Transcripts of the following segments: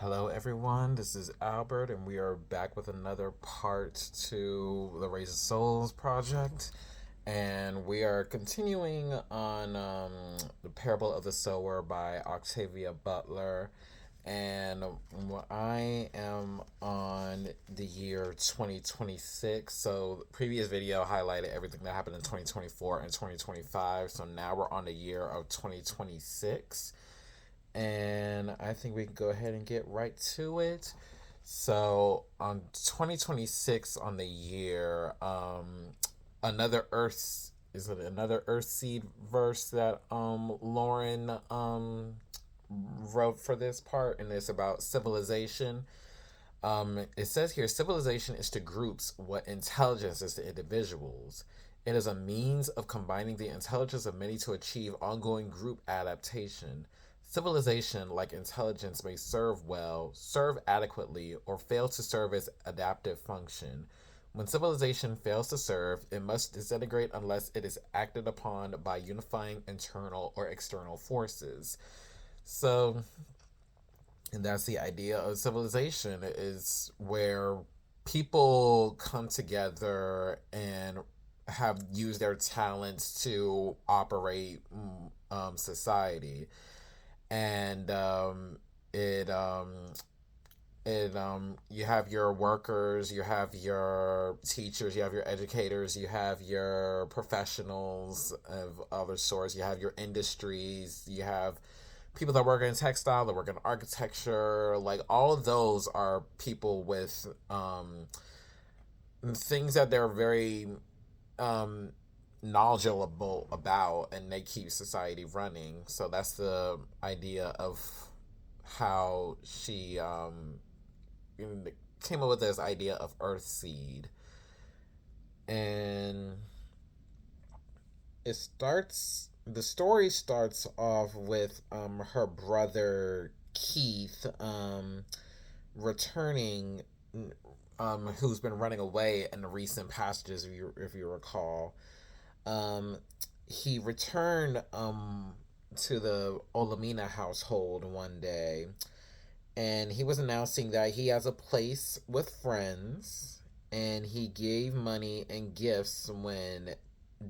Hello, everyone. This is Albert, and we are back with another part to the Raise of Souls project. And we are continuing on the Parable of the Sower by Octavia Butler. And I am on the year 2026. So, the previous video highlighted everything that happened in 2024 and 2025. So, now we're on the year of 2026, and I think we can go ahead and get right to it. So on 2026 on the year, another Earth is it another Earth seed verse that Lauren wrote for this part, and it's about civilization. It says here, civilization is to groups what intelligence is to individuals. It is a means of combining the intelligence of many to achieve ongoing group adaptation. Civilization, like intelligence, may serve well, serve adequately, or fail to serve its adaptive function. When civilization fails to serve, it must disintegrate unless it is acted upon by unifying internal or external forces. So, and that's the idea of civilization, is where people come together and have used their talents to operate society. And it you have your workers, you have your teachers, you have your educators, you have your professionals of other sorts, you have your industries, you have people that work in textile, that work in architecture. Like, all of those are people with things that they're very um, knowledgeable about, and they keep society running. So that's the idea of how she came up with this idea of Earth Seed. And the story starts off with her brother Keith returning, who's been running away in the recent passages, if you recall. um he returned to the Olamina household one day, and he was announcing that he has a place with friends, and he gave money and gifts when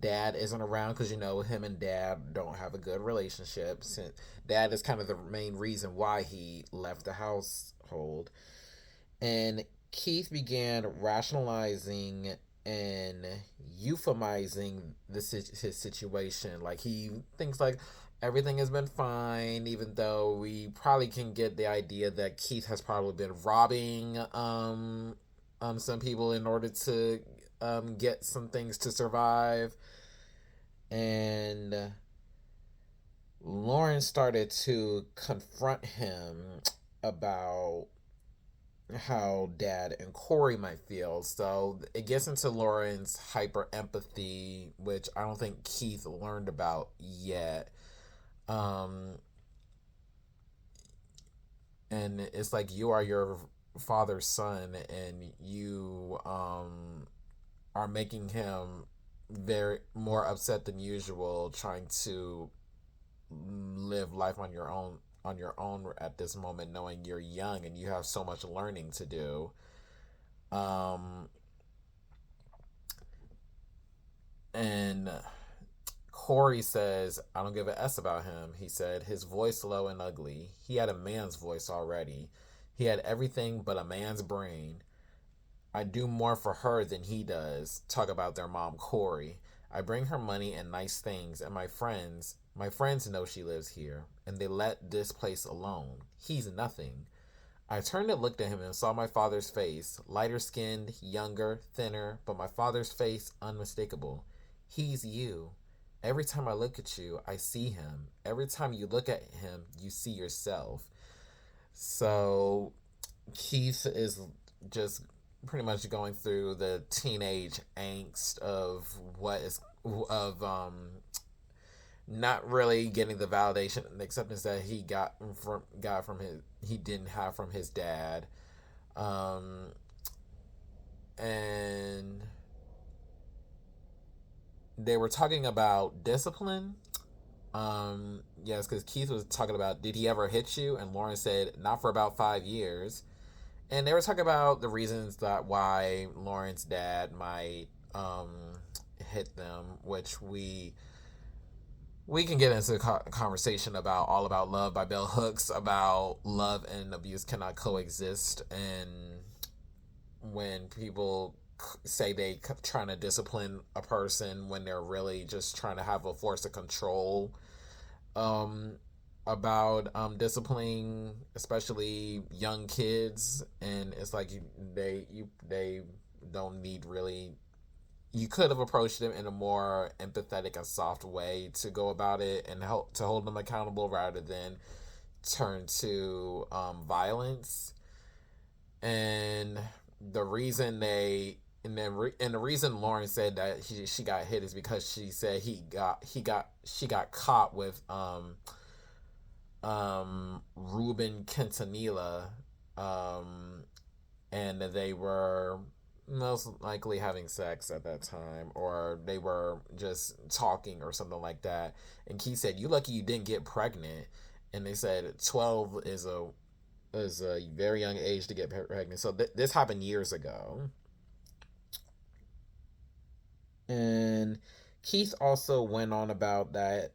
dad isn't around, because him and dad don't have a good relationship, since dad is kind of the main reason why he left the household. And Keith began rationalizing and euphemizing his situation. Like, he thinks like everything has been fine, even though we probably can get the idea that Keith has probably been robbing some people in order to get some things to survive. And Lauren started to confront him about how dad and Corey might feel. So it gets into Lauren's hyper empathy, which I don't think Keith learned about yet. Um, and it's like, you are your father's son, and you are making him very more upset than usual, trying to live life on your own at this moment, knowing you're young and you have so much learning to do. um and Corey says, I don't give a S about him. He said, his voice low and ugly. He had a man's voice already. He had everything but a man's brain. I do more for her than he does. Talk about their mom, Corey. I bring her money and nice things, and my friends know she lives here, and they let this place alone. He's nothing. I turned and looked at him and saw my father's face, lighter skinned, younger, thinner, but my father's face unmistakable. He's you. Every time I look at you, I see him. Every time you look at him, you see yourself. So Keith is just pretty much going through the teenage angst of what is of not really getting the validation and acceptance that he didn't have from his dad. um and they were talking about discipline, Yes, because Keith was talking about, did he ever hit you? And Lauren said, not for about 5 years. And they were talking about the reasons that why Lauren's dad might hit them, which we can get into a conversation about All About Love by Bell Hooks, about love and abuse cannot coexist, and when people say they trying to discipline a person when they're really just trying to have a force of control, um, about disciplining especially young kids, and it's like they don't need really. You could have approached them in a more empathetic and soft way to go about it and help to hold them accountable rather than turn to violence. And the reason they and the reason Lauren said that she got hit is because she said she got caught with Ruben Quintanilla, um and they were most likely having sex at that time, or they were just talking or something like that. And Keith said, "You lucky you didn't get pregnant." And they said 12 is a very young age to get pregnant. So this happened years ago. And Keith also went on about that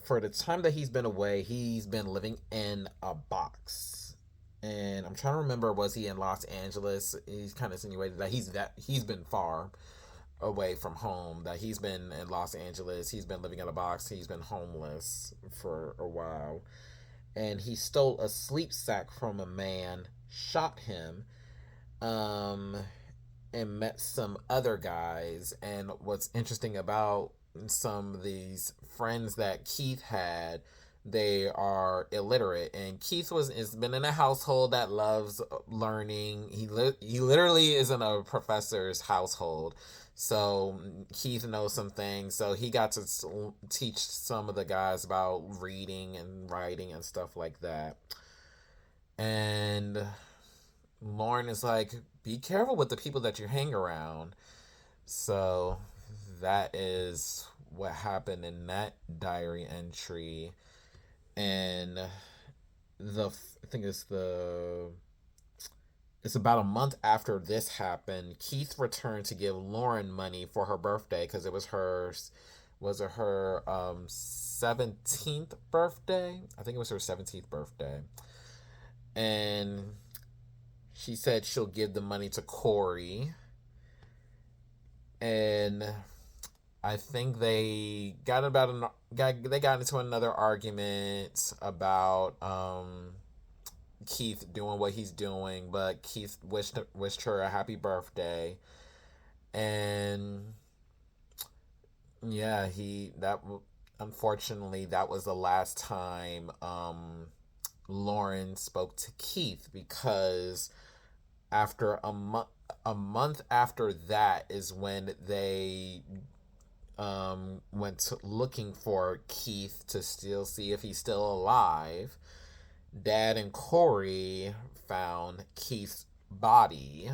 for the time that he's been away, he's been living in a box. And I'm trying to remember, was he in Los Angeles? He's kind of insinuated that he's been far away from home, that he's been in Los Angeles, he's been living in a box, he's been homeless for a while. And he stole a sleep sack from a man, shot him, um, and met some other guys. And what's interesting about some of these friends that Keith had, they are illiterate. And Keith was has been in a household that loves learning. He literally is in a professor's household. So Keith knows some things. So he got to teach some of the guys about reading and writing and stuff like that. And Lauren is like, be careful with the people that you hang around. So that is what happened in that diary entry. And I think it's about a month after this happened. Keith returned to give Lauren money for her birthday because it was it her 17th birthday? I think it was her 17th birthday. And she said she'll give the money to Corey. And I think they got into another argument about Keith doing what he's doing, but Keith wished her a happy birthday. And yeah, he that unfortunately that was the last time Lauren spoke to Keith, because after a month after that is when they went looking for Keith to still see if he's still alive. Dad and Corey found Keith's body.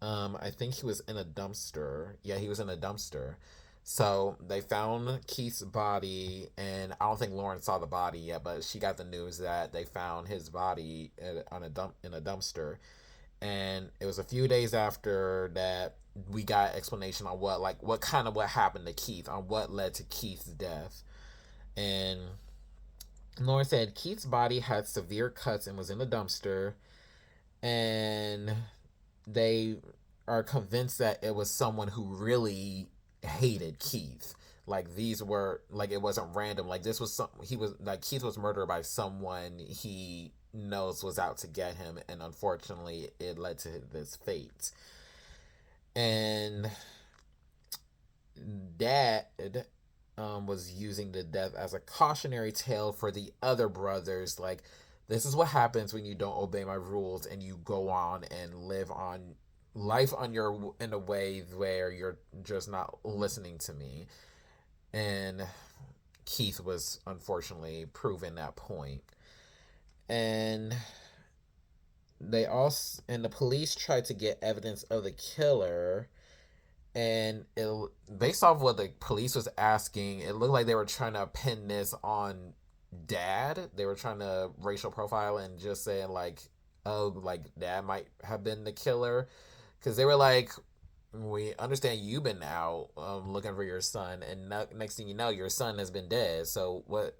I think he was in a dumpster. Yeah, he was in a dumpster. So they found Keith's body, and I don't think Lauren saw the body yet, but she got the news that they found his body in a dumpster. And it was a few days after that we got explanation on what happened to Keith, on what led to Keith's death. And Lauren said Keith's body had severe cuts and was in a dumpster, and they are convinced that it was someone who really hated Keith. Like these were like it wasn't random. Like this was some he was like Keith was murdered by someone he knows was out to get him, and unfortunately it led to this fate. And Dad was using the death as a cautionary tale for the other brothers. Like, this is what happens when you don't obey my rules and you go on and live on life on your in a way where you're just not listening to me. And Keith was unfortunately proven that point. And the police tried to get evidence of the killer, And based off what the police was asking, it looked like they were trying to pin this on dad. They were trying to racial profile and just saying like, oh, like dad might have been the killer, because they were like, we understand you've been out looking for your son, and next thing you know, your son has been dead. So what?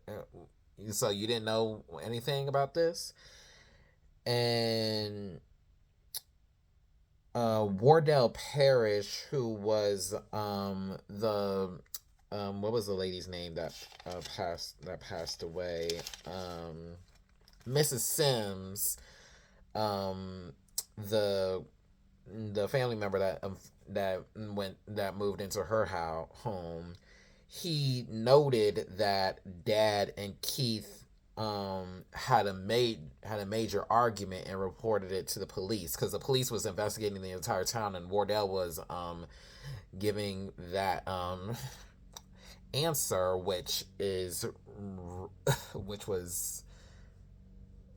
So you didn't know anything about this? And Wardell Parrish, who was the what was the lady's name that passed away? Mrs. Sims, um, the family member that moved into her home. He noted that Dad and Keith had a major argument and reported it to the police, because the police was investigating the entire town, and Wardell was giving that answer, which was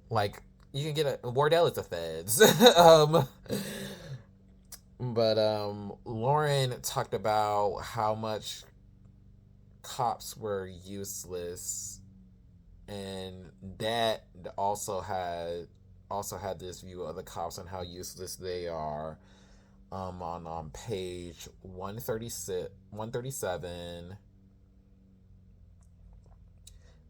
like, you can get a Wardell is the feds. But Lauren talked about how much cops were useless, and Dad also had this view of the cops and how useless they are. On page 136, 137,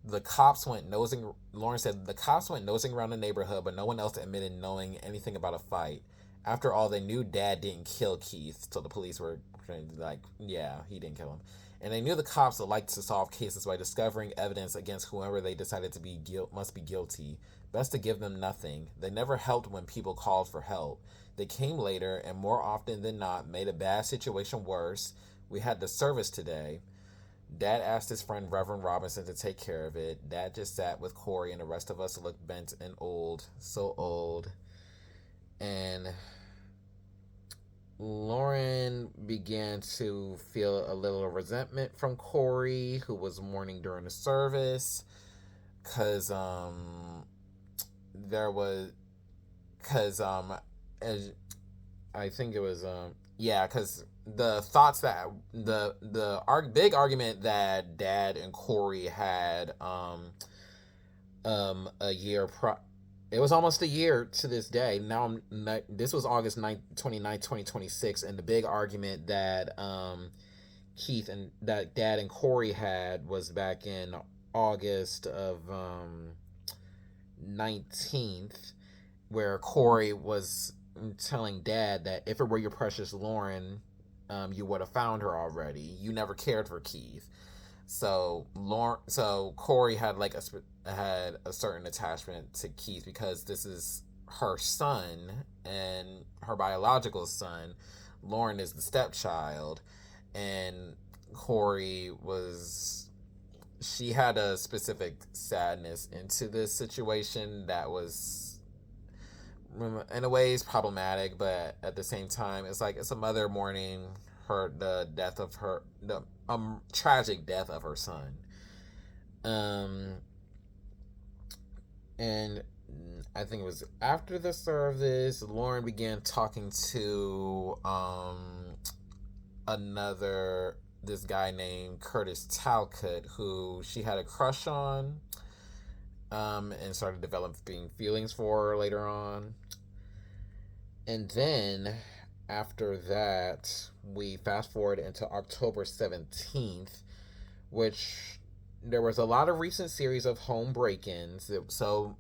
the cops went nosing. Lauren said the cops went nosing around the neighborhood, but no one else admitted knowing anything about a fight. After all, they knew Dad didn't kill Keith, so the police were like, yeah, he didn't kill him. And they knew the cops would like to solve cases by discovering evidence against whoever they decided to be must be guilty. Best to give them nothing. They never helped when people called for help. They came later, and more often than not, made a bad situation worse. We had the service today. Dad asked his friend Reverend Robinson to take care of it. Dad just sat with Corey, and the rest of us looked bent and old, so old. And Lauren began to feel a little resentment from Corey, who was mourning during the service, because there was, because as I think it was yeah, because the thoughts that big argument that Dad and Corey had a year it was almost a year to this day. Now, this was August 9th, 29th, 2026, and the big argument that Keith and that Dad and Corey had was back in August of 19th, where Corey was telling Dad that if it were your precious Lauren, you would have found her already. You never cared for Keith. So Corey had had a certain attachment to Keith because this is her son and her biological son. Lauren is the stepchild, and she had a specific sadness into this situation that was, in a way, is problematic, but at the same time, it's like it's a mother mourning the tragic death of her son. And I think it was after the service, Lauren began talking to this guy named Curtis Talcott, who she had a crush on, and started developing feelings for later on. And then after that, we fast forward into October 17th, which there was a lot of recent series of home break-ins. So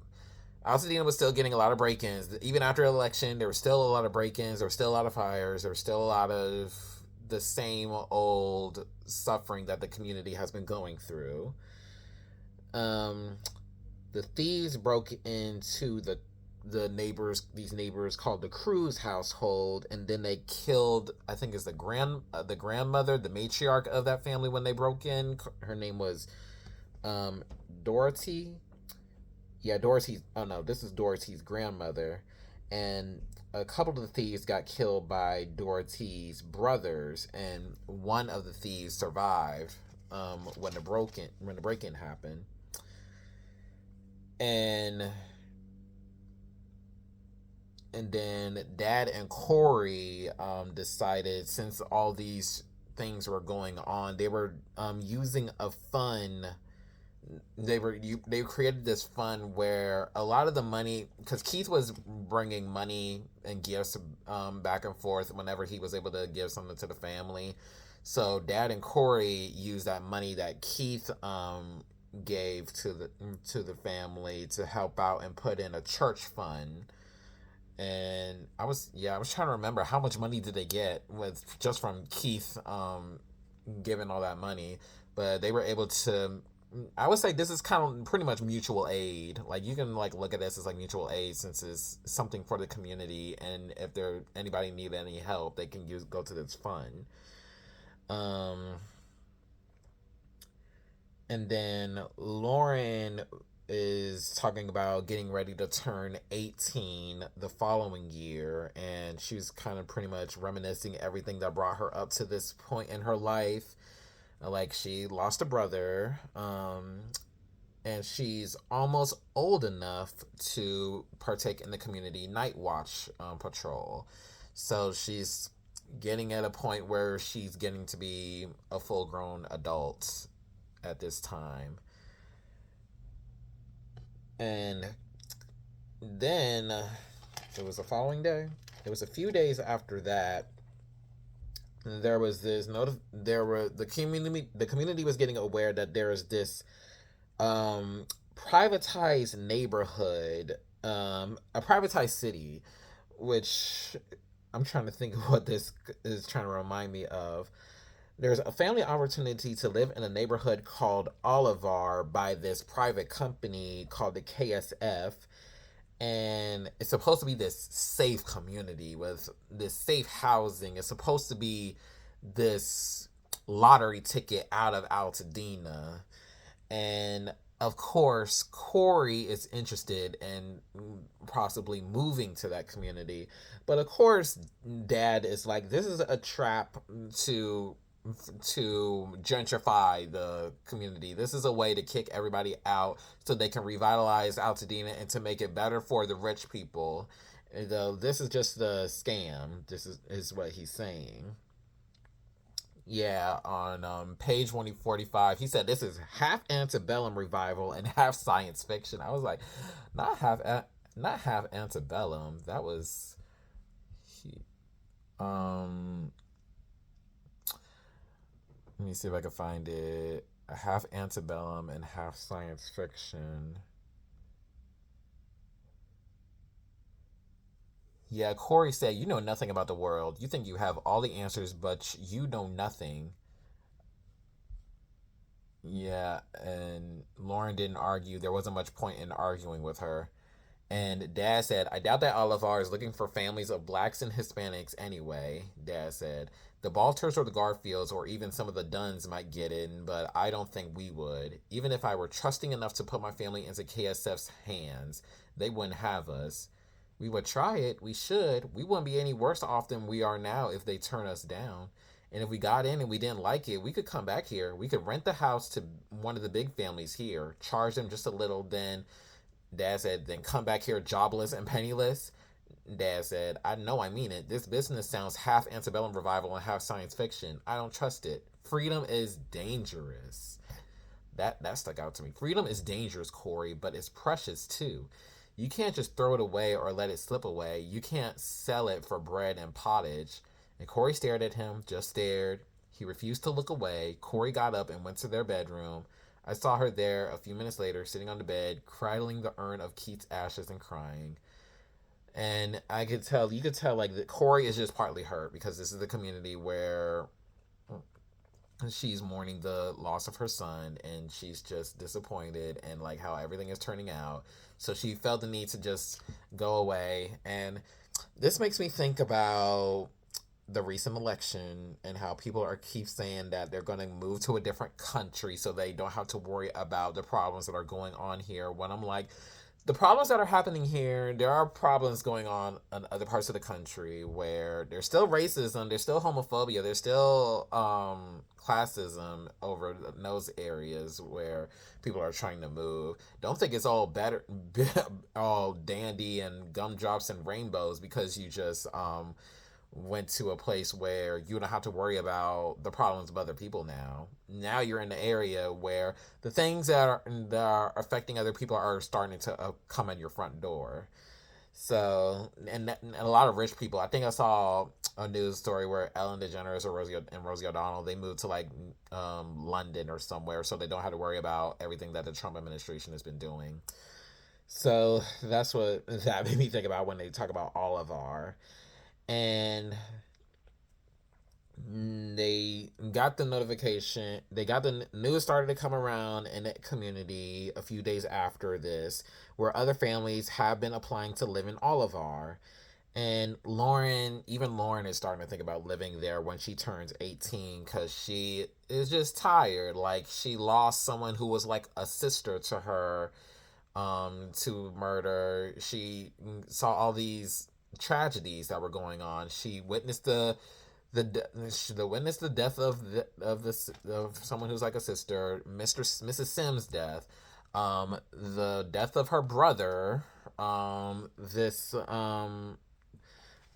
Altadena was still getting a lot of break-ins. Even after the election, there were still a lot of break-ins. There were still a lot of fires. There was still a lot of the same old suffering that the community has been going through. The thieves broke into these neighbors called the Cruz household, and then they killed, I think it's the grandmother, the matriarch of that family when they broke in. Her name was Dorothy. Yeah, Dorothy. Oh no, this is Dorothy's grandmother, and a couple of the thieves got killed by Dorothy's brothers, and one of the thieves survived when the break-in happened. and then Dad and Corey decided, since all these things were going on, they were using a fund. They created this fund where a lot of the money, because Keith was bringing money and gifts back and forth whenever he was able to give something to the family. So Dad and Corey used that money that Keith gave to the family to help out and put in a church fund. And I was trying to remember how much money did they get with just from Keith giving all that money, but they were able to. I would say this is kind of pretty much mutual aid. Like, you can like look at this as like mutual aid, since it's something for the community, and if there anybody need any help, they can go to this fund. Um, and then Lauren is talking about getting ready to turn 18 the following year, and she's kind of pretty much reminiscing everything that brought her up to this point in her life. Like, she lost a brother, and she's almost old enough to partake in the community night watch patrol. So she's getting at a point where she's getting to be a full grown adult at this time. And then it was the following day. It was a few days after that. There was this there were the community was getting aware that there is this privatized neighborhood, a privatized city, which I'm trying to think of what this is trying to remind me of. There's a family opportunity to live in a neighborhood called Olivar by this private company called the KSF. And it's supposed to be this safe community with this safe housing. It's supposed to be this lottery ticket out of Altadena. And of course, Corey is interested in possibly moving to that community. But of course, Dad is like, this is a trap to gentrify the community. This is a way to kick everybody out so they can revitalize Altadena and to make it better for the rich people. Though this is just a scam. This is what he's saying. Yeah, on page 145, he said this is half antebellum revival and half science fiction. I was like, not half antebellum. That was he, um let me see if I can find it. Half antebellum and half science fiction. Yeah, Corey said, "You know nothing about the world. You think you have all the answers, but you know nothing." Yeah, and Lauren didn't argue. There wasn't much point in arguing with her. And Dad said, I doubt that Olivar is looking for families of blacks and Hispanics anyway, Dad said. The Balters or the Garfields or even some of the Duns might get in, but I don't think we would. Even if I were trusting enough to put my family into KSF's hands, they wouldn't have us. We would try it. We should. We wouldn't be any worse off than we are now if they turn us down. And if we got in and we didn't like it, we could come back here. We could rent the house to one of the big families here, charge them just a little, Dad said, then come back here jobless and penniless. Dad said, I know I mean it. This business sounds half antebellum revival and half science fiction. I don't trust it. Freedom is dangerous. That stuck out to me. Freedom is dangerous, Corey, but it's precious too. You can't just throw it away or let it slip away. You can't sell it for bread and pottage. And Corey stared at him, just stared. He refused to look away. Corey got up and went to their bedroom. I saw her there a few minutes later, sitting on the bed, cradling the urn of Keith's ashes and crying. And you could tell, like, that Corey is just partly hurt because this is the community where she's mourning the loss of her son and she's just disappointed and like how everything is turning out. So she felt the need to just go away. And this makes me think about the recent election and how people keep saying that they're going to move to a different country so they don't have to worry about the problems that are going on here. When I'm like, the problems that are happening here, there are problems going on in other parts of the country where there's still racism, there's still homophobia, there's still classism over those areas where people are trying to move. Don't think it's all better, all dandy and gumdrops and rainbows because you just went to a place where you don't have to worry about the problems of other people now. Now you're in the area where the things that are affecting other people are starting to come in your front door. So, and a lot of rich people. I think I saw a news story where Ellen DeGeneres or Rosie O'Donnell, they moved to like London or somewhere, so they don't have to worry about everything that the Trump administration has been doing. So that's what that made me think about when they talk about Oliver. And they got the notification, they got the news started to come around in the community a few days after this, where other families have been applying to live in Oliver. And Lauren is starting to think about living there when she turns 18 because she is just tired. Like, she lost someone who was like a sister to her, to murder. She saw all these tragedies that were going on. She witnessed the death of someone who's like a sister, Mrs. Sims' death, the death of her brother, this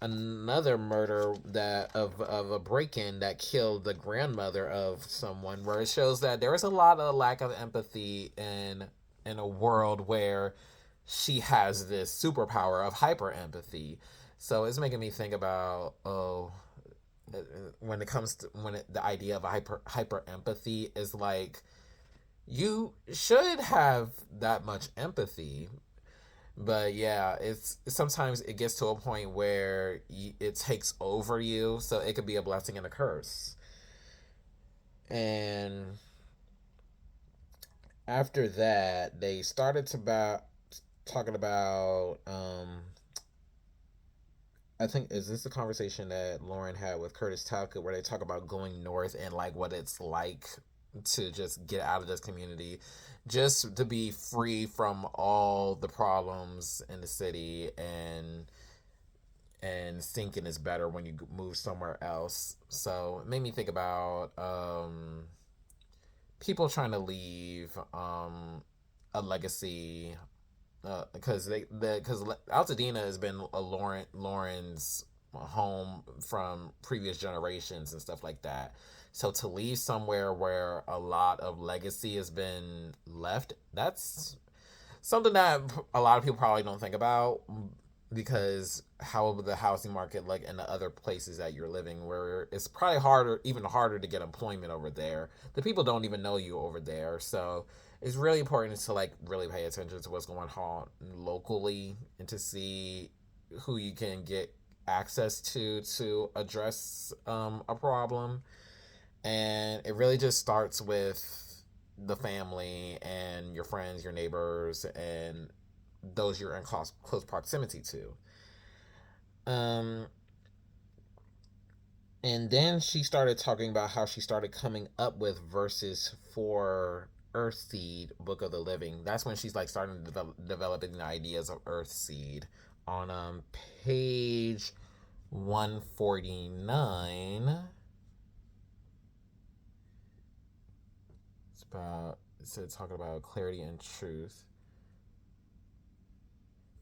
another murder that of a break-in that killed the grandmother of someone, where it shows that there is a lot of lack of empathy in a world where she has this superpower of hyper empathy. So it's making me think about, when it comes to the idea of hyper empathy is like, you should have that much empathy, but yeah, it's sometimes it gets to a point where it takes over you, so it could be a blessing and a curse. And after that, they started to about talking about, I think, is this the conversation that Lauren had with Curtis Talcott, where they talk about going north and like what it's like to just get out of this community, just to be free from all the problems in the city, and thinking is better when you move somewhere else. So it made me think about, people trying to leave a legacy, because because Altadena has been a Lauren's home from previous generations and stuff like that. So to leave somewhere where a lot of legacy has been left, that's something that a lot of people probably don't think about, because how the housing market like in the other places that you're living, where it's probably even harder to get employment over there. The people don't even know you over there, so it's really important to like really pay attention to what's going on locally, and to see who you can get access to address a problem. And it really just starts with the family and your friends, your neighbors, and those you're in close proximity to. Um, and then she started talking about how she started coming up with verses for Earthseed, Book of the Living. That's when she's like starting to developing the ideas of Earthseed on page 149. It's talking about clarity and truth.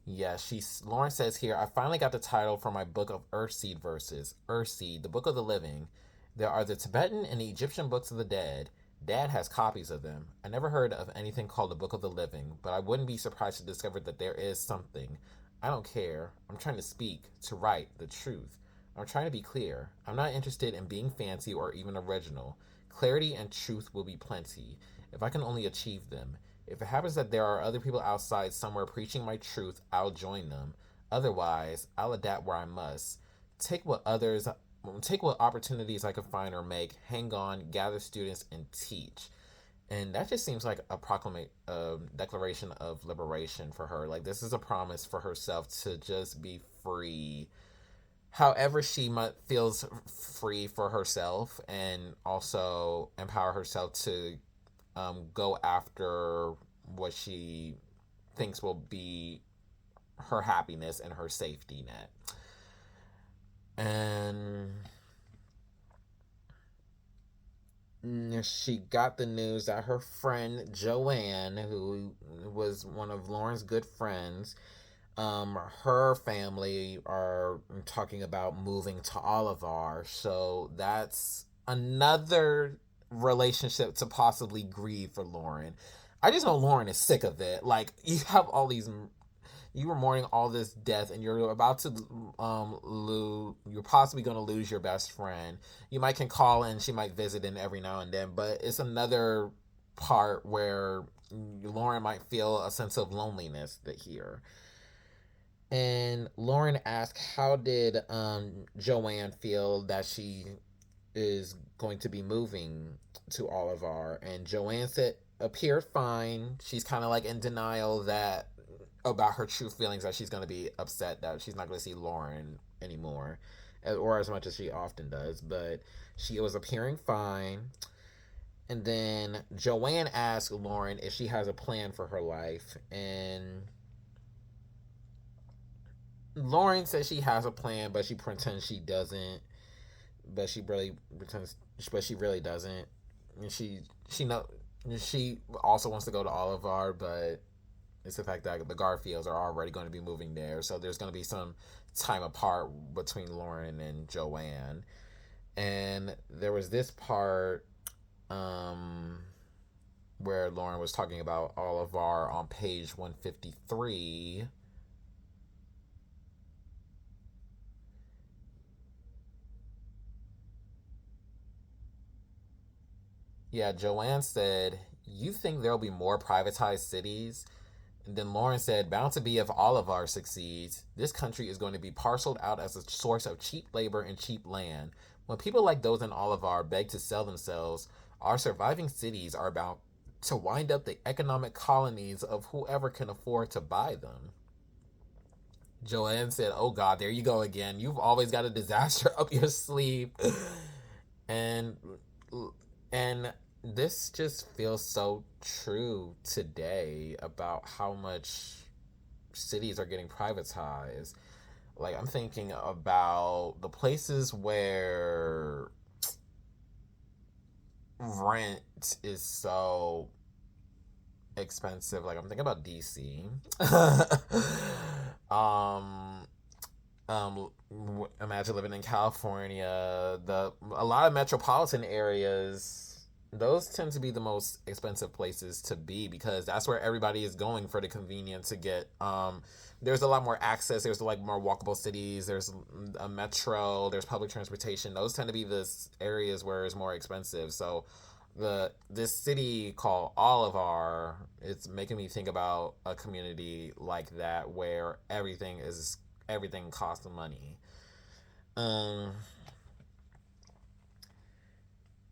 Yeah, Lauren says here, I finally got the title for my book of Earthseed verses. Earthseed, the Book of the Living. There are the Tibetan and the Egyptian books of the dead. Dad has copies of them. I never heard of anything called the Book of the Living, but I wouldn't be surprised to discover that there is something. I don't care. I'm trying to speak, to write, the truth. I'm trying to be clear. I'm not interested in being fancy or even original. Clarity and truth will be plenty, if I can only achieve them. If it happens that there are other people outside somewhere preaching my truth, I'll join them. Otherwise, I'll adapt where I must. Take what others Take what opportunities I can find or make, hang on, gather students, and teach. And that just seems like a declaration of liberation for her. Like, this is a promise for herself to just be free, however she feels free for herself, and also empower herself to go after what she thinks will be her happiness and her safety net. And she got the news that her friend Joanne, who was one of Lauren's good friends, her family are talking about moving to Olivar. So that's another relationship to possibly grieve for Lauren. I just know Lauren is sick of it. Like, you have all these, you were mourning all this death, and you're about to lose, you're possibly going to lose your best friend. You might can call and she might visit in every now and then, but it's another part where Lauren might feel a sense of loneliness that here. And Lauren asked, how did Joanne feel that she is going to be moving to Olivar? And Joanne said, appeared fine. She's kind of like in denial that about her true feelings, that she's going to be upset that she's not going to see Lauren anymore, or as much as she often does. But she was appearing fine. And then Joanne asked Lauren if she has a plan for her life. And Lauren says she has a plan, but she pretends she doesn't. But she really pretends, but she really doesn't. And she know she also wants to go to Olivar, but it's the fact that the Garfields are already going to be moving there, so there's going to be some time apart between Lauren and Joanne. And there was this part where Lauren was talking about Olivar on page 153. Yeah, Joanne said, you think there'll be more privatized cities? And then Lauren said, bound to be if Olivar succeeds. This country is going to be parceled out as a source of cheap labor and cheap land. When people like those in Olivar beg to sell themselves, our surviving cities are about to wind up the economic colonies of whoever can afford to buy them. Joanne said, oh God, there you go again. You've always got a disaster up your sleeve. and and this just feels so true today about how much cities are getting privatized. Like, I'm thinking about the places where rent is so expensive. Like, I'm thinking about DC. um Imagine living in California. A lot of metropolitan areas, those tend to be the most expensive places to be, because that's where everybody is going for the convenience to get. There's a lot more access. There's like more walkable cities. There's a metro. There's public transportation. Those tend to be the areas where it's more expensive. So this city called Olivar, it's making me think about a community like that where everything costs money. Um,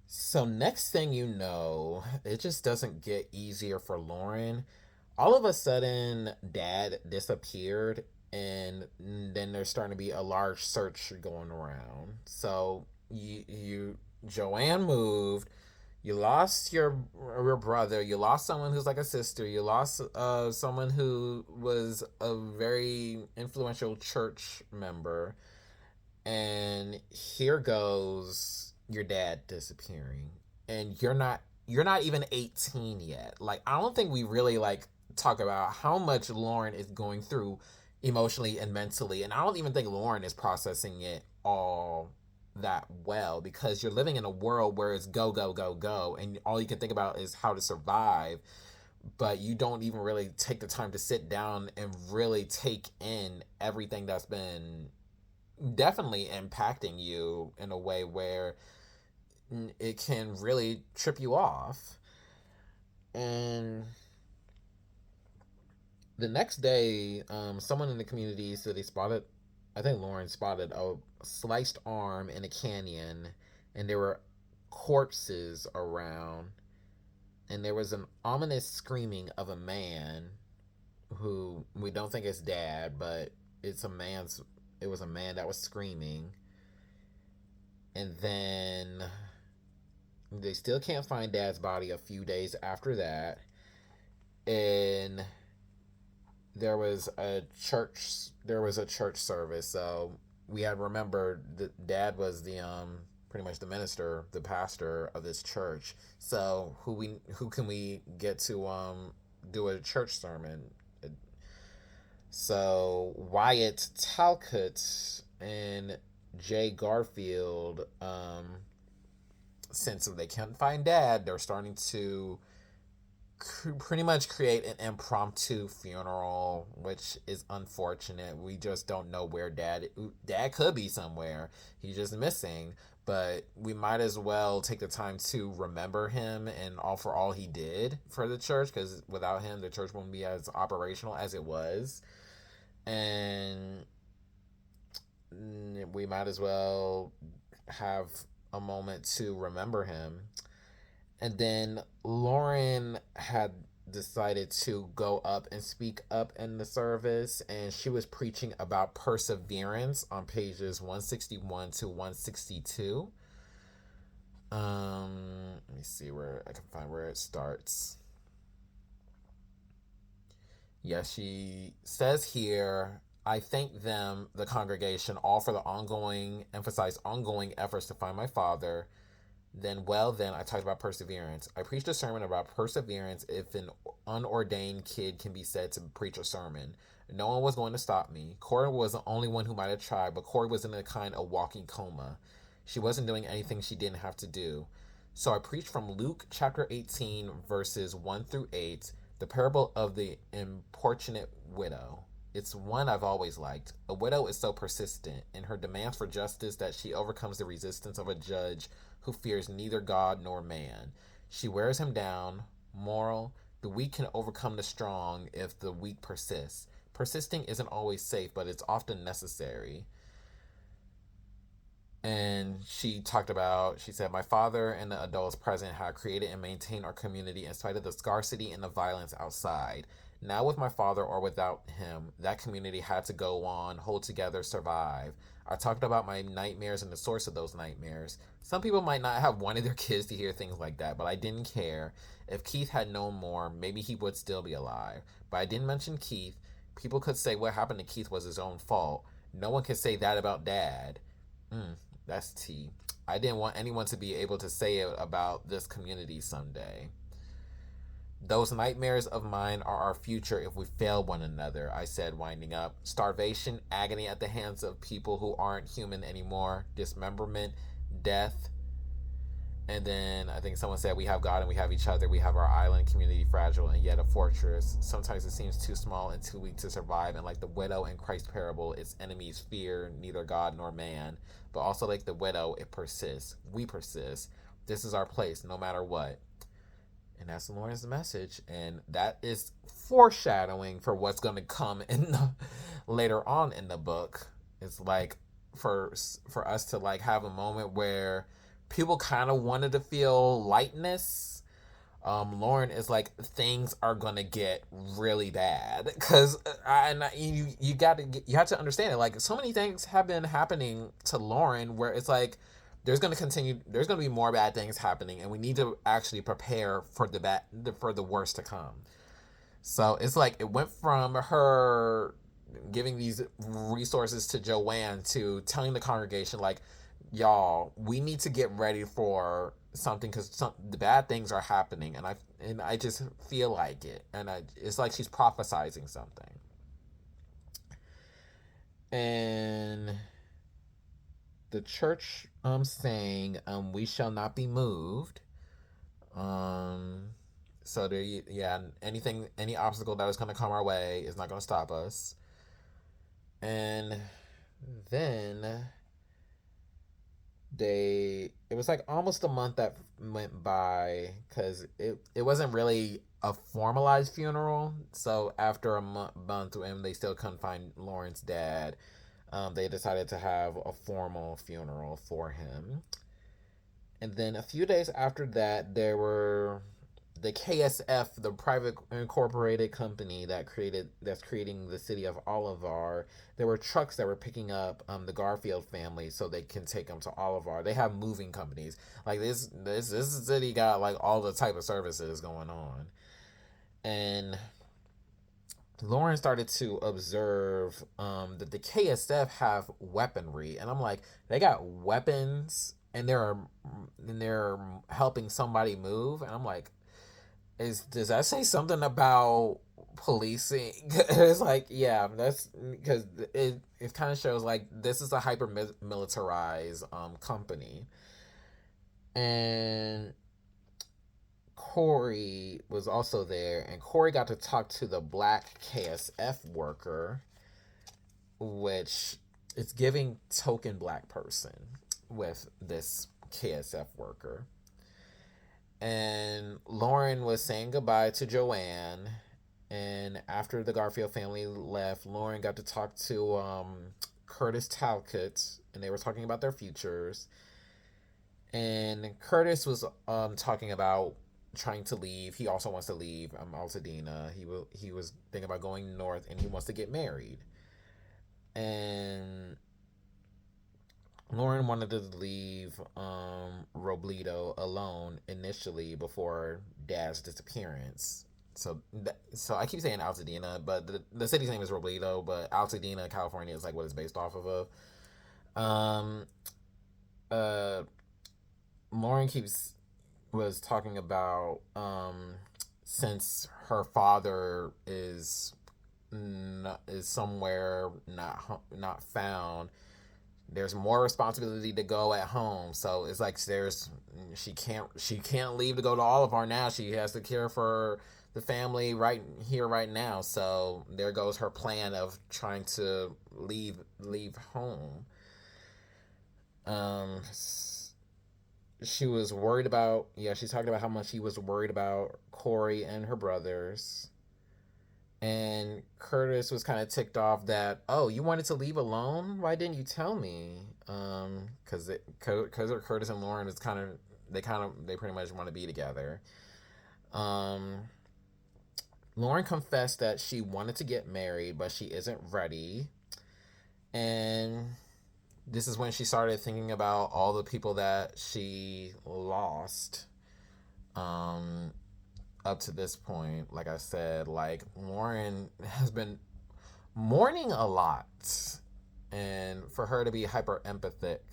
so next thing you know, it just doesn't get easier for Lauren. All of a sudden, Dad disappeared, and then there's starting to be a large search going around. So Joanne moved. You lost your brother. You lost someone who's like a sister. You lost someone who was a very influential church member, and here goes your dad disappearing, and you're not even 18 yet. Like, I don't think we really like talk about how much Lauren is going through emotionally and mentally, and I don't even think Lauren is processing it all that well, because you're living in a world where it's go go go go, and all you can think about is how to survive, but you don't even really take the time to sit down and really take in everything that's been definitely impacting you in a way where it can really trip you off. And the next day, someone in the community said they spotted, I think Lauren spotted a sliced arm in a canyon, and there were corpses around, and there was an ominous screaming of a man who we don't think is Dad, but it was a man that was screaming. And then they still can't find Dad's body a few days after that. And there was a church service. So we had remembered that dad was the pretty much the minister, the pastor of this church. So who can we get to do a church sermon? So Wyatt Talcott and Jay Garfield, since they can't find dad, they're starting to pretty much create an impromptu funeral, which is unfortunate. We just don't know where dad could be somewhere. He's just missing. But we might as well take the time to remember him and all for all he did for the church, because without him, the church won't be as operational as it was. And we might as well have a moment to remember him. And then Lauren had decided to go up and speak up in the service, and she was preaching about perseverance on pages 161 to 162. Let me see where I can find where it starts. Yeah, she says here, I thank them, the congregation, all for the emphasize ongoing efforts to find my father. Then I talked about perseverance. I preached a sermon about perseverance if an unordained kid can be said to preach a sermon. No one was going to stop me. Corey was the only one who might have tried, but Corey was in a kind of walking coma. She wasn't doing anything she didn't have to do. So I preached from Luke chapter 18, verses 1 through 8, the parable of the importunate widow. It's one I've always liked. A widow is so persistent in her demands for justice that she overcomes the resistance of a judge who fears neither God nor man. She wears him down. Moral: the weak can overcome the strong if the weak persists. Persisting isn't always safe, but it's often necessary. And she said, my father and the adults present had created and maintained our community in spite of the scarcity and the violence outside. Now with my father or without him, that community had to go on, hold together, survive. I talked about my nightmares and the source of those nightmares. Some people might not have wanted their kids to hear things like that, but I didn't care. If Keith had known more, maybe he would still be alive. But I didn't mention Keith. People could say what happened to Keith was his own fault. No one could say that about Dad. That's tea. I didn't want anyone to be able to say it about this community someday. Those nightmares of mine are our future if we fail one another, I said, winding up. Starvation, agony at the hands of people who aren't human anymore, dismemberment, death. And then I think someone said, we have God and we have each other. We have our island community, fragile and yet a fortress. Sometimes it seems too small and too weak to survive. And like the widow in Christ's parable, its enemies fear neither God nor man. But also like the widow, it persists. We persist. This is our place, no matter what. And that's Lauren's message. And that is foreshadowing for what's going to come later on in the book. It's like for us to like have a moment where people kind of wanted to feel lightness. Lauren is like, things are gonna get really bad because you have to understand it. Like, so many things have been happening to Lauren where it's like there's gonna be more bad things happening, and we need to actually prepare for the worst to come. So it's like it went from her giving these resources to Joanne to telling the congregation like, y'all, we need to get ready for something because the bad things are happening, and I just feel like it, and it's like she's prophesizing something. And the church saying we shall not be moved. So there, yeah, any obstacle that is going to come our way is not going to stop us. And then it was like almost a month that went by because it wasn't really a formalized funeral. So after a month and they still couldn't find Lauren's dad, they decided to have a formal funeral for him. And then a few days after that, there were the KSF, the private incorporated company that's creating the city of Olivar. There were trucks that were picking up the Garfield family so they can take them to Olivar. They have moving companies. Like this city got like all the type of services going on. And Lauren started to observe that the KSF have weaponry, and I'm like, they got weapons, and they're helping somebody move, and I'm like, does that say something about policing? It's like, yeah, that's because it kind of shows like this is a hyper militarized company, and Corey was also there, and Corey got to talk to the black KSF worker, which is giving token black person with this KSF worker. And Lauren was saying goodbye to Joanne. And after the Garfield family left, Lauren got to talk to Curtis Talcott, and they were talking about their futures. And Curtis was talking about trying to leave. He also wants to leave Altadena. He was thinking about going north, and he wants to get married. And Lauren wanted to leave Robledo alone initially before Dad's disappearance. So I keep saying Altadena, but the city's name is Robledo, but Altadena, California is like what it's based off of. Um, uh, Lauren keeps was talking about since her father is somewhere not found, there's more responsibility to go at home. So it's like she can't leave to go to Oliver now. She has to care for the family right here right now. So there goes her plan of trying to leave home. Um she was worried about, yeah, she's talking about how much she was worried about Corey and her brothers. And Curtis was kind of ticked off that, oh, you wanted to leave alone? Why didn't you tell me? Because Curtis and Lauren is they pretty much want to be together. Um, Lauren confessed that she wanted to get married, but she isn't ready. And this is when she started thinking about all the people that she lost. Um, Up to this point, like I said, like Lauren has been mourning a lot, and for her to be hyper empathic,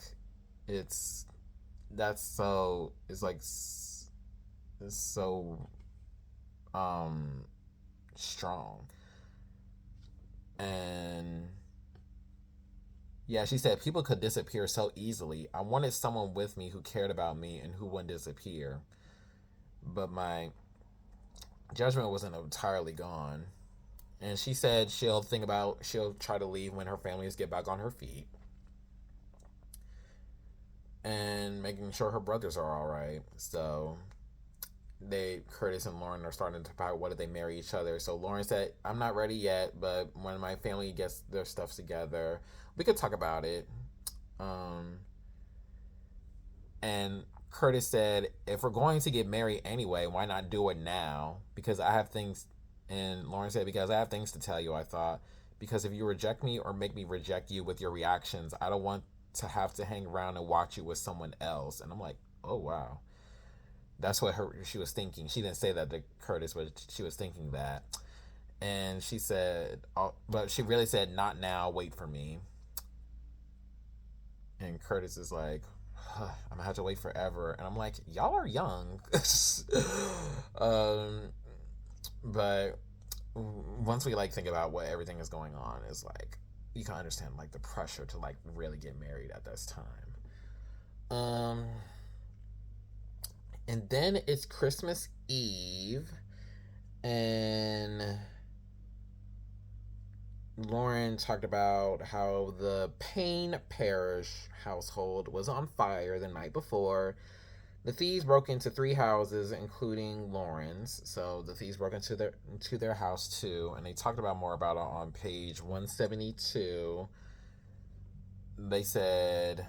it's that's so it's like it's so strong. And yeah, she said people could disappear so easily. I wanted someone with me who cared about me and who wouldn't disappear, but my judgment wasn't entirely gone. And she said she'll try to leave when her families get back on her feet, and making sure her brothers are all right. So Curtis and Lauren are starting to talk about what if they marry each other. So Lauren said, I'm not ready yet, but when my family gets their stuff together, we could talk about it. Um, and Curtis said, if we're going to get married anyway, why not do it now? Because I have things. And Lauren said, because I have things to tell you, I thought. Because if you reject me or make me reject you with your reactions, I don't want to have to hang around and watch you with someone else. And I'm like, oh, wow. That's what she was thinking. She didn't say that to Curtis, but she was thinking that. And she said, but she really said, not now, wait for me. And Curtis is like, I'm gonna have to wait forever. And I'm like, y'all are young. But once we like think about what everything is going on, is like you can understand like the pressure to like really get married at this time. And then it's Christmas Eve, and Lauren talked about how the Payne Parish household was on fire the night before. The thieves broke into 3 houses, including Lauren's. So the thieves broke into their house too, and they talked about more about it on page 172. They said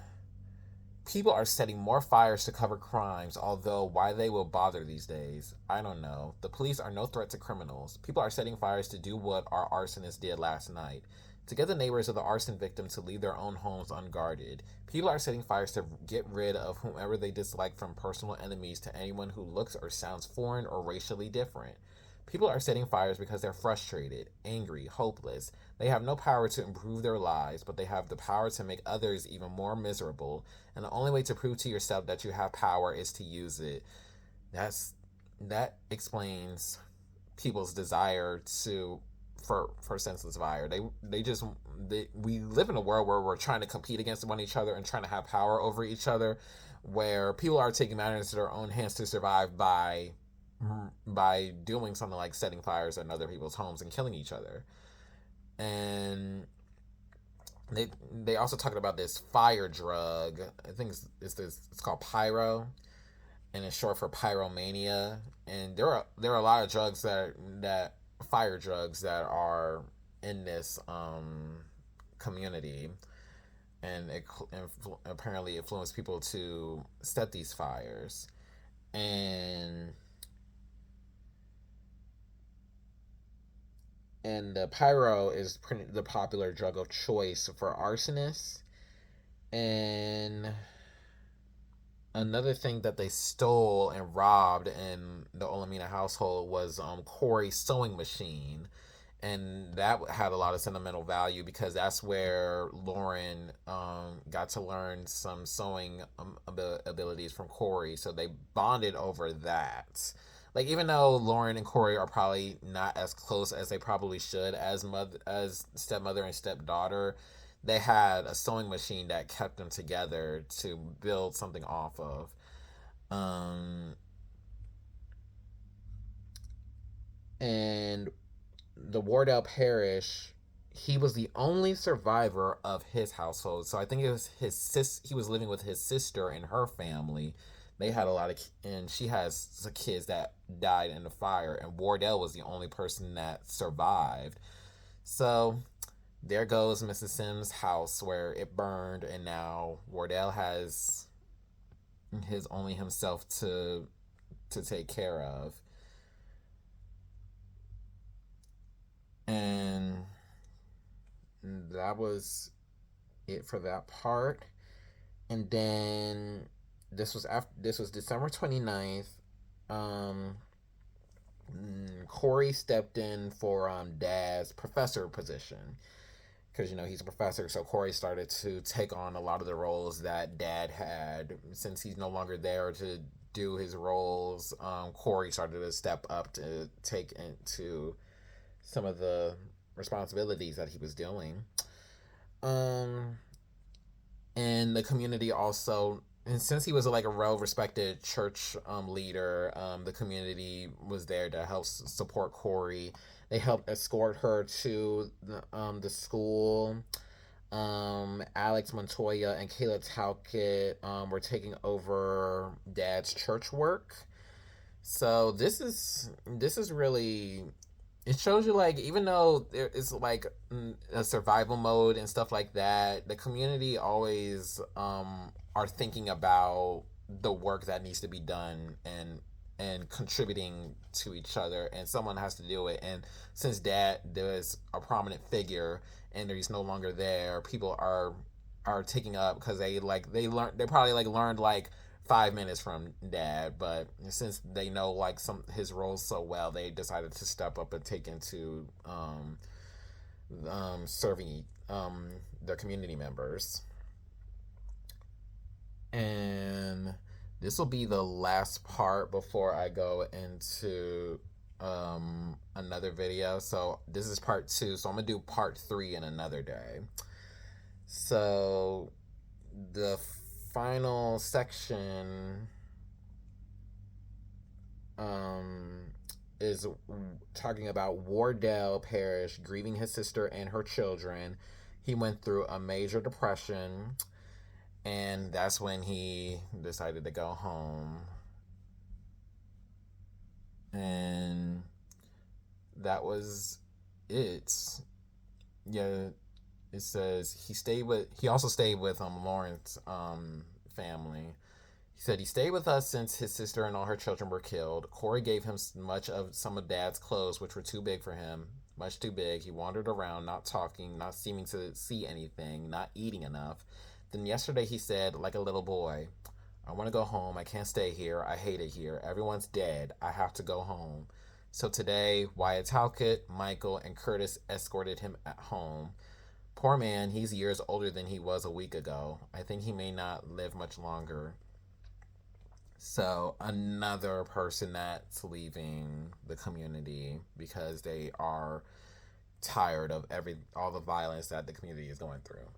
people are setting more fires to cover crimes, although why they will bother these days, I don't know. The police are no threat to criminals. People are setting fires to do what our arsonist did last night, to get the neighbors of the arson victim to leave their own homes unguarded. People are setting fires to get rid of whomever they dislike, from personal enemies to anyone who looks or sounds foreign or racially different. People are setting fires because they're frustrated, angry, hopeless. They have no power to improve their lives, but they have the power to make others even more miserable. And the only way to prove to yourself that you have power is to use it. That's that explains people's desire to for senseless fire. They just we live in a world where we're trying to compete against one each other and trying to have power over each other, where people are taking matters into their own hands to survive by doing something like setting fires in other people's homes and killing each other. And they also talking about this fire drug. I think it's called pyro, and it's short for pyromania. And there are a lot of drugs that fire drugs that are in this community, and it apparently influenced people to set these fires. And the pyro is the popular drug of choice for arsonists. And another thing that they stole and robbed in the Olamina household was Corey's sewing machine, and that had a lot of sentimental value because that's where Lauren got to learn some sewing abilities from Corey. So they bonded over that. Like, even though Lauren and Corey are probably not as close as they probably should as stepmother and stepdaughter, they had a sewing machine that kept them together to build something off of. Um, and the Wardell Parish, he was the only survivor of his household. So I think it was he was living with his sister and her family. They had a lot of, and she has some kids that died in the fire, and Wardell was the only person that survived. So there goes Mrs. Sims' house where it burned, and now Wardell has his only himself to take care of. And that was it for that part. And then this was December 29th. Um Corey stepped in for Dad's professor position because he's a professor. So Corey started to take on a lot of the roles that Dad had. Since he's no longer there to do his roles, Corey started to step up to take into some of the responsibilities that he was doing. Um, and the community also, and since he was like a well-respected church leader, the community was there to help support Corey. They helped escort her to the school. Alex Montoya and Kayla Talcott were taking over Dad's church work. So this is really, it shows you, like, even though there is like a survival mode and stuff like that, the community always are thinking about the work that needs to be done and contributing to each other, and someone has to do it. And since Dad was a prominent figure and he's no longer there, people are taking up because they probably like learned like 5 minutes from Dad, but since they know like some his roles so well, they decided to step up and take into serving their community members. And this will be the last part before I go into another video. So this is part 2. So I'm gonna do part 3 in another day. So the final section is talking about Wardell Parish grieving his sister and her children. He went through a major depression, and that's when he decided to go home. And that was it. Yeah, it says he also stayed with Lauren's family. He said he stayed with us since his sister and all her children were killed. Corey gave him much of some of Dad's clothes, which were too big for him, much too big. He wandered around, not talking, not seeming to see anything, not eating enough. Then yesterday he said, like a little boy, I want to go home. I can't stay here. I hate it here. Everyone's dead. I have to go home. So today, Wyatt Talcott, Michael, and Curtis escorted him at home. Poor man, he's years older than he was a week ago. I think he may not live much longer. So another person that's leaving the community because they are tired of all the violence that the community is going through,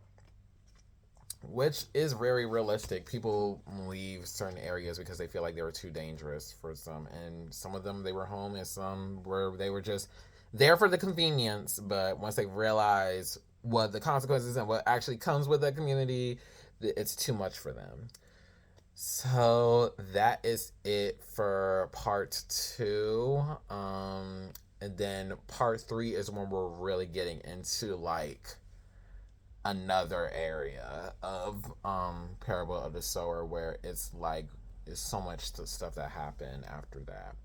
which is very realistic. People leave certain areas because they feel like they were too dangerous for some, and some of them they were home, and some where they were just there for the convenience. But once they realize what the consequences and what actually comes with the community, it's too much for them. So that is it for part two. And then part three is when we're really getting into like another area of Parable of the Sower, where it's like there's so much stuff that happened after that.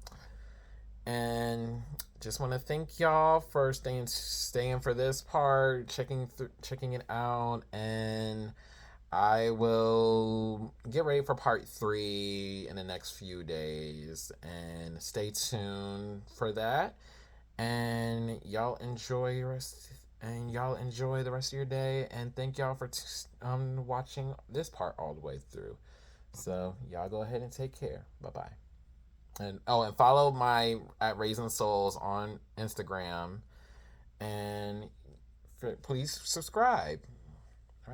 And just want to thank y'all for staying for this part, checking it out, and I will get ready for part three in the next few days, and stay tuned for that. And y'all enjoy the rest of your day. And thank y'all for watching this part all the way through. So y'all go ahead and take care. Bye bye. And follow my at Raising Souls on Instagram, and please subscribe.